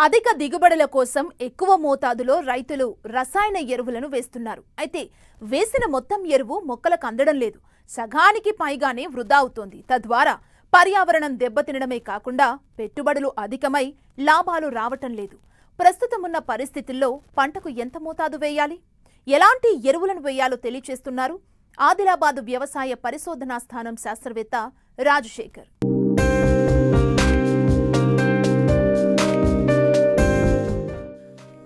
అధిక దిగుబడుల కోసం ఎక్కువ మోతాదులో రైతులు రసాయన ఎరువులను వేస్తున్నారు. అయితే వేసిన మొత్తం ఎరువు మొక్కలకు అందడం లేదు. సగానికి పైగానే వృధా అవుతోంది. తద్వారా పర్యావరణం దెబ్బతినడమే కాకుండా పెట్టుబడులు అధికమై లాభాలు రావటం లేదు. ప్రస్తుతం ఉన్న పరిస్థితుల్లో పంటకు ఎంత మోతాదు వేయాలి, ఎలాంటి ఎరువులను వేయాలో తెలియచేస్తున్నారు ఆదిలాబాద్ వ్యవసాయ పరిశోధనా స్థానం శాస్త్రవేత్త రాజశేఖర్.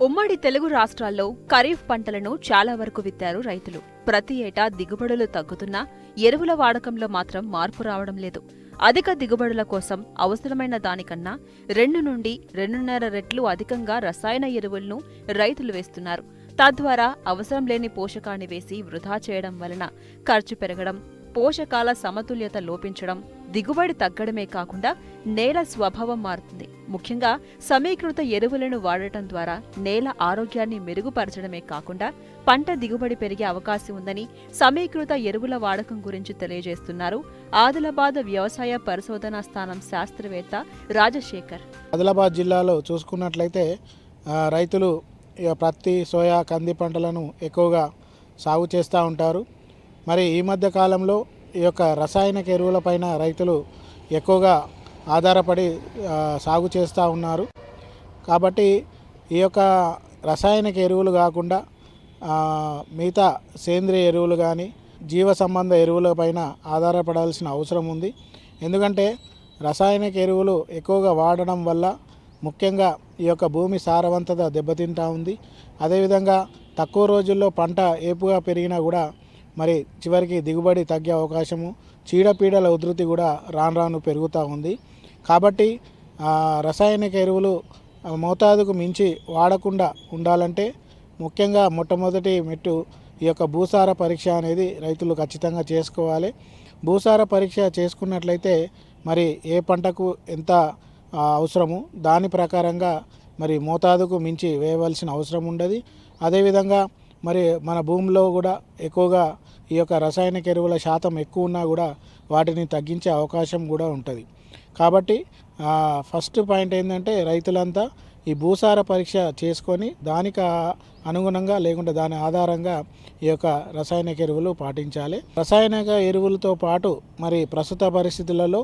ఉమ్మడి తెలుగు రాష్ట్రాల్లో ఖరీఫ్ పంటలను చాలా వరకు విత్తారు రైతులు. ప్రతి ఏటా దిగుబడులు తగ్గుతున్నా ఎరువుల వాడకంలో మాత్రం మార్పు రావడం లేదు. అధిక దిగుబడుల కోసం అవసరమైన దానికన్నా 2 నుండి 2.5 రెట్లు అధికంగా రసాయన ఎరువులను రైతులు వేస్తున్నారు. తద్వారా అవసరం లేని పోషకాన్ని వేసి వృధా చేయడం వలన ఖర్చు పెరగడం, పోషకాల సమతుల్యత లోపించడం, దిగుబడి తగ్గడమే కాకుండా నేల స్వభావం మారుతుంది. ముఖ్యంగా సమీకృత ఎరువులను వాడటం ద్వారా నేల ఆరోగ్యాన్ని మెరుగుపరచడమే కాకుండా పంట దిగుబడి పెరిగే అవకాశం ఉందని సమీకృత ఎరువుల వాడకం గురించి తెలియజేస్తున్నారు ఆదిలాబాద్ వ్యవసాయ పరిశోధనా స్థానం శాస్త్రవేత్త రాజశేఖర్. ఆదిలాబాద్ జిల్లాలో చూసుకున్నట్లయితే రైతులు పత్తి, సోయా, కంది పంటలను ఎక్కువగా సాగు చేస్తూ ఉంటారు. మరి ఈ మధ్య కాలంలో ఈ యొక్క రసాయనిక ఎరువులపైన రైతులు ఎక్కువగా ఆధారపడి సాగు చేస్తూ ఉన్నారు. కాబట్టి ఈ యొక్క రసాయనిక ఎరువులు కాకుండా మిగతా సేంద్రియ ఎరువులు కానీ జీవ సంబంధ ఎరువులపైన ఆధారపడాల్సిన అవసరం ఉంది. ఎందుకంటే రసాయనిక ఎరువులు ఎక్కువగా వాడడం వల్ల ముఖ్యంగా ఈ యొక్క భూమి సారవంతత దెబ్బతింటూ ఉంది. అదేవిధంగా తక్కువ రోజుల్లో పంట ఏపుగా పెరిగినా కూడా మరి చివరికి దిగుబడి తగ్గే అవకాశము, చీడపీడల ఉధృతి కూడా రాను పెరుగుతూ ఉంది. కాబట్టి రసాయనిక ఎరువులు మోతాదుకు మించి వాడకుండా ఉండాలంటే ముఖ్యంగా మొట్టమొదటి మెట్టు ఈ యొక్క భూసార పరీక్ష అనేది రైతులు ఖచ్చితంగా చేసుకోవాలి. భూసార పరీక్ష చేసుకున్నట్లయితే మరి ఏ పంటకు ఎంత అవసరము దాని ప్రకారంగా మరి మోతాదుకు మించి వేయవలసిన అవసరం ఉండదు. అదేవిధంగా మరి మన భూమిలో కూడా ఎక్కువగా ఈ యొక్క రసాయనిక ఎరువుల శాతం ఎక్కువ ఉన్నా కూడా వాటిని తగ్గించే అవకాశం కూడా ఉంటుంది. కాబట్టి ఫస్ట్ పాయింట్ ఏంటంటే రైతులంతా ఈ భూసార పరీక్ష చేసుకొని దానికి అనుగుణంగా లేకుంటే దాని ఆధారంగా ఈ యొక్క రసాయనిక ఎరువులు పాటించాలి. రసాయనిక ఎరువులతో పాటు మరి ప్రస్తుత పరిస్థితులలో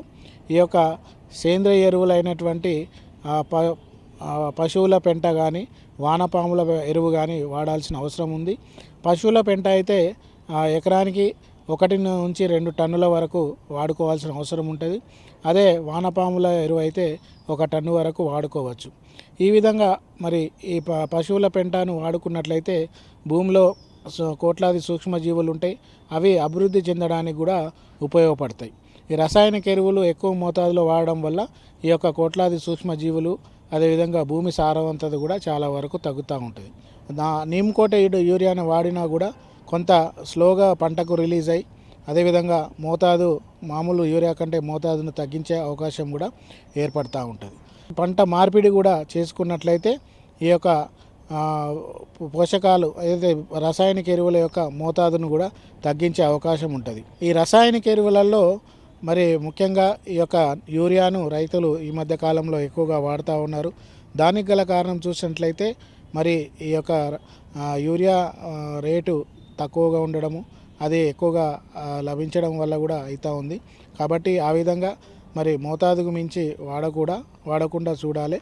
ఈ యొక్క సేంద్రియ ఎరువులైనటువంటి పశువుల పెంట కానీ వానపాముల ఎరువు కానీ వాడాల్సిన అవసరం ఉంది. పశువుల పెంట అయితే ఎకరానికి 1 నుంచి 2 టన్నుల వరకు వాడుకోవాల్సిన అవసరం ఉంటుంది. అదే వానపాముల ఎరువు అయితే 1 టన్ను వరకు వాడుకోవచ్చు. ఈ విధంగా మరి ఈ పశువుల పెంటను వాడుకున్నట్లయితే భూమిలో కోట్లాది సూక్ష్మజీవులు ఉంటాయి. అవి అభివృద్ధి చెందడానికి కూడా ఉపయోగపడతాయి. ఈ రసాయనిక ఎరువులు ఎక్కువ మోతాదులో వాడడం వల్ల ఈ యొక్క కోట్లాది సూక్ష్మజీవులు అదేవిధంగా భూమి సారవంతత కూడా చాలా వరకు తగ్గుతూ ఉంటుంది. నీమ్ కోటెడ్ యూరియాను వాడినా కూడా కొంత స్లోగా పంటకు రిలీజ్ అయ్యి అదేవిధంగా మోతాదు మామూలు యూరియా కంటే మోతాదును తగ్గించే అవకాశం కూడా ఏర్పడుతూ ఉంటుంది. పంట మార్పిడి కూడా చేసుకున్నట్లయితే ఈ యొక్క పోషకాలు ఏదైతే రసాయనిక ఎరువుల యొక్క మోతాదును కూడా తగ్గించే అవకాశం ఉంటుంది. ఈ రసాయనిక ఎరువులలో మరి ముఖ్యంగా ఈ యొక్క యూరియాను రైతులు ఈ మధ్య కాలంలో ఎక్కువగా వాడుతూ ఉన్నారు. దానికి గల కారణం చూసినట్లయితే మరి ఈ యొక్క యూరియా రేటు తక్కువగా ఉండడము, అది ఎక్కువగా లభించడం వల్ల కూడా అవుతూ ఉంది. కాబట్టి ఆ విధంగా మరి మోతాదుకు మించి వాడకుండా చూడాలి.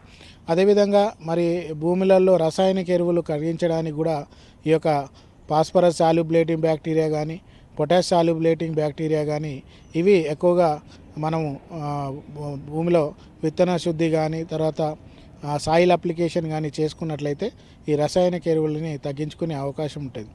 అదేవిధంగా మరి భూములలో రసాయనిక ఎరువులు కరిగించడానికి కూడా ఈ యొక్క ఫాస్ఫరస్ సాల్యుబులేటింగ్ బ్యాక్టీరియా కానీ పొటాష్ సాల్యుబులేటింగ్ బ్యాక్టీరియా కానీ ఇవి ఎక్కువగా మనము భూమిలో విత్తన శుద్ధి కానీ తర్వాత సాయిల్ అప్లికేషన్ కానీ చేసుకున్నట్లయితే ఈ రసాయనిక ఎరువులని తగ్గించుకునే అవకాశం ఉంటుంది.